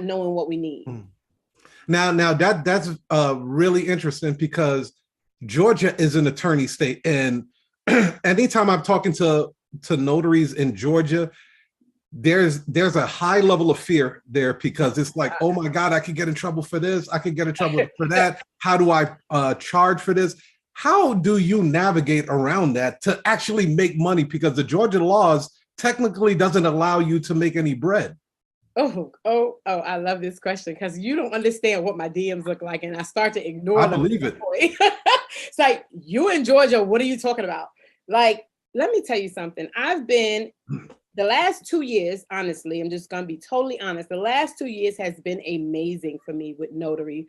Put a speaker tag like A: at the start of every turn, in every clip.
A: knowing what we need.
B: Now that's really interesting because Georgia is an attorney state, and anytime I'm talking to notaries in Georgia, there's a high level of fear there because it's like, oh my God, I could get in trouble for this. I could get in trouble for that. How do I charge for this? How do you navigate around that to actually make money? Because the Georgia laws technically doesn't allow you to make any bread.
A: Oh, I love this question because you don't understand what my DMs look like, and I start to ignore them.
B: I believe it.
A: It's like, you in Georgia, what are you talking about? Like, let me tell you something. I've been, the last 2 years, honestly, I'm just going to be totally honest. The last 2 years has been amazing for me with notary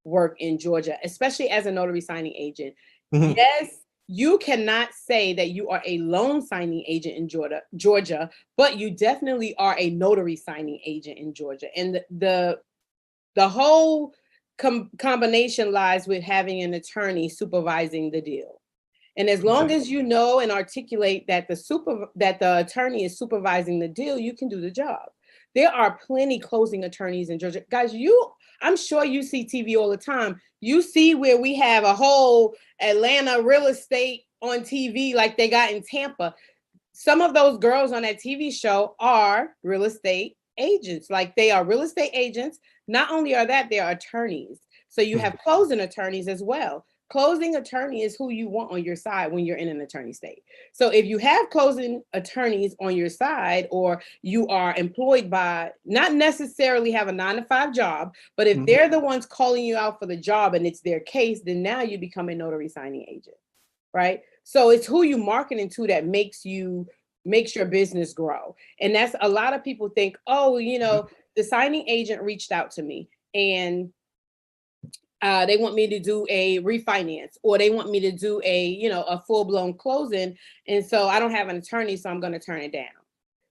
A: work in Georgia, especially as a notary signing agent. Mm-hmm. Yes, you cannot say that you are a loan signing agent in Georgia, but you definitely are a notary signing agent in Georgia. And the whole combination lies with having an attorney supervising the deal. And as long as you know and articulate that the attorney is supervising the deal, you can do the job. There are plenty closing attorneys in Georgia. Guys, I'm sure you see TV all the time. You see where we have a whole Atlanta real estate on TV like they got in Tampa. Some of those girls on that TV show are real estate agents. Like, they are real estate agents. Not only are that, they are attorneys. So you have closing attorneys as well. Closing attorney is who you want on your side when you're in an attorney state. So if you have closing attorneys on your side, or you are employed by, not necessarily have a 9-to-5 job, but if they're the ones calling you out for the job and it's their case, then now you become a notary signing agent, right? So it's who you marketing to that makes your business grow. And that's, a lot of people think, oh, the signing agent reached out to me and they want me to do a refinance, or they want me to do a full-blown closing. And so I don't have an attorney, so I'm going to turn it down.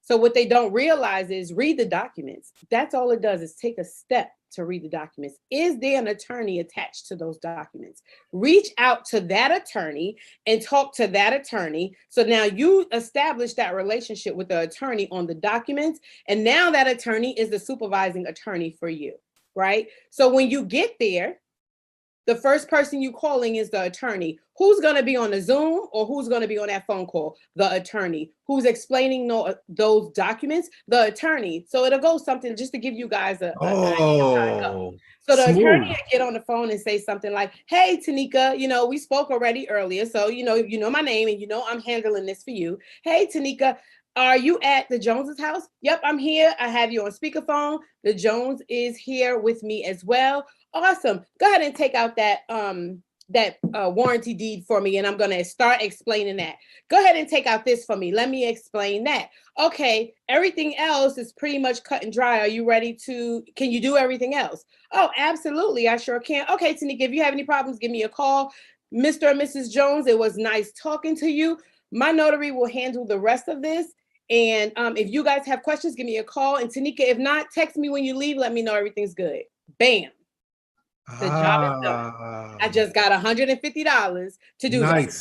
A: So what they don't realize is read the documents. That's all it does, is take a step to read the documents. Is there an attorney attached to those documents? Reach out to that attorney and talk to that attorney. So now you establish that relationship with the attorney on the documents. And now that attorney is the supervising attorney for you, right? So when you get there, the first person you calling is the attorney. Who's going to be on the Zoom, or who's going to be on that phone call? The attorney. Who's explaining those documents? The attorney. So it'll go something, just to give you guys an idea of how it goes. So the attorney will get on the phone and say something like, hey, Tanika, we spoke already earlier. So, you know my name, and I'm handling this for you. Hey, Tanika, are you at the Joneses' house? Yep, I'm here. I have you on speakerphone. The Jones is here with me as well. Awesome. Go ahead and take out that warranty deed for me, and I'm going to start explaining that. Go ahead and take out this for me. Let me explain that. Okay, everything else is pretty much cut and dry. Are you ready can you do everything else? Oh, absolutely. I sure can. Okay, Tanika, if you have any problems, give me a call. Mr. and Mrs. Jones, it was nice talking to you. My notary will handle the rest of this. And if you guys have questions, give me a call. And Tanika, if not, text me when you leave. Let me know everything's good. Bam. The job is done. I just got $150 to do that.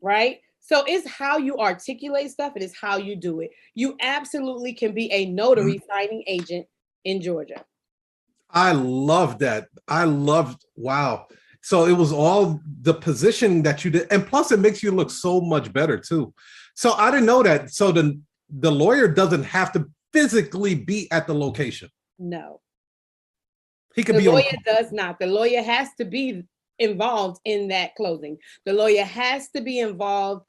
A: Right? So it's how you articulate stuff. It is how you do it. You absolutely can be a notary signing agent in Georgia.
B: I love that. Wow. So it was all the positioning that you did. And plus it makes you look so much better too. So I didn't know that. So the lawyer doesn't have to physically be at the location.
A: No.
B: He could
A: the
B: be
A: lawyer does not. The lawyer has to be involved in that closing. The lawyer has to be involved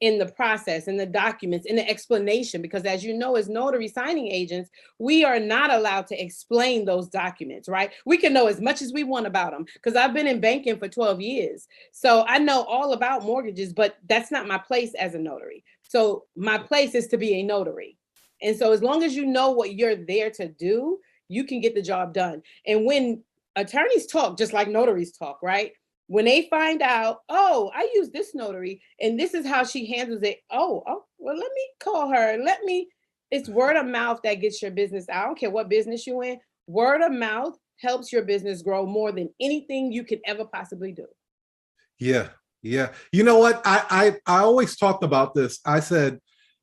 A: in the process, in the documents, in the explanation, because as you know, as notary signing agents, we are not allowed to explain those documents, right? We can know as much as we want about them, because I've been in banking for 12 years. So I know all about mortgages, but that's not my place as a notary. So my place is to be a notary. And so as long as you know what you're there to do, you can get the job done. And when attorneys talk, just like notaries talk, right? When they find out, oh, I use this notary and this is how she handles it. Oh, well, let me call her. It's word of mouth that gets your business out. I don't care what business you're in. Word of mouth helps your business grow more than anything you could ever possibly do.
B: Yeah. Yeah. You know what? I always talked about this. I said,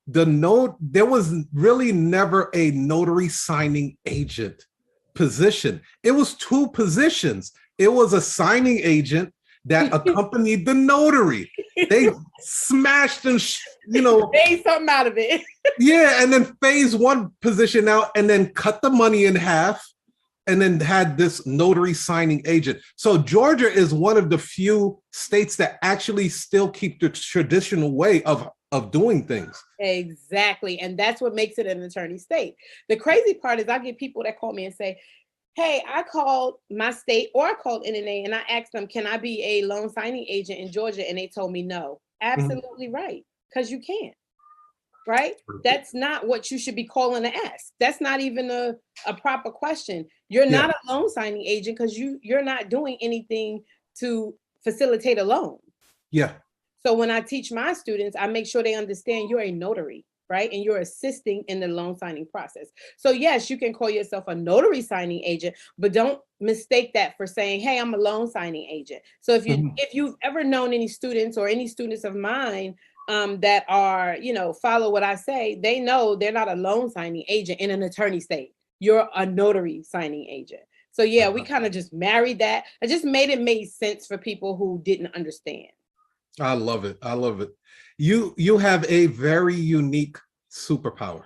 B: there was really never a notary signing agent position. It was two positions. It was a signing agent that accompanied the notary. They smashed and
A: made something out of it.
B: Yeah, and then phase one position out, and then cut the money in half, and then had this notary signing agent. So Georgia is one of the few states that actually still keep the traditional way of doing things.
A: Exactly. And that's what makes it an attorney state. The crazy part is I get people that call me and say, hey, I called my state or I called NNA and I asked them, can I be a loan signing agent in Georgia? And they told me no. Absolutely right. Because you can't. Right? That's not what you should be calling to ask. That's not even a proper question. You're not a loan signing agent because you're not doing anything to facilitate a loan.
B: Yeah.
A: So when I teach my students, I make sure they understand you're a notary, right? And you're assisting in the loan signing process. So yes, you can call yourself a notary signing agent, but don't mistake that for saying, hey, I'm a loan signing agent. So if you've ever known any students or any students of mine that are, follow what I say, they know they're not a loan signing agent in an attorney state. You're a notary signing agent. So yeah, we kind of just married that. I just made it make sense for people who didn't understand.
B: I love it. I love it. You have a very unique superpower.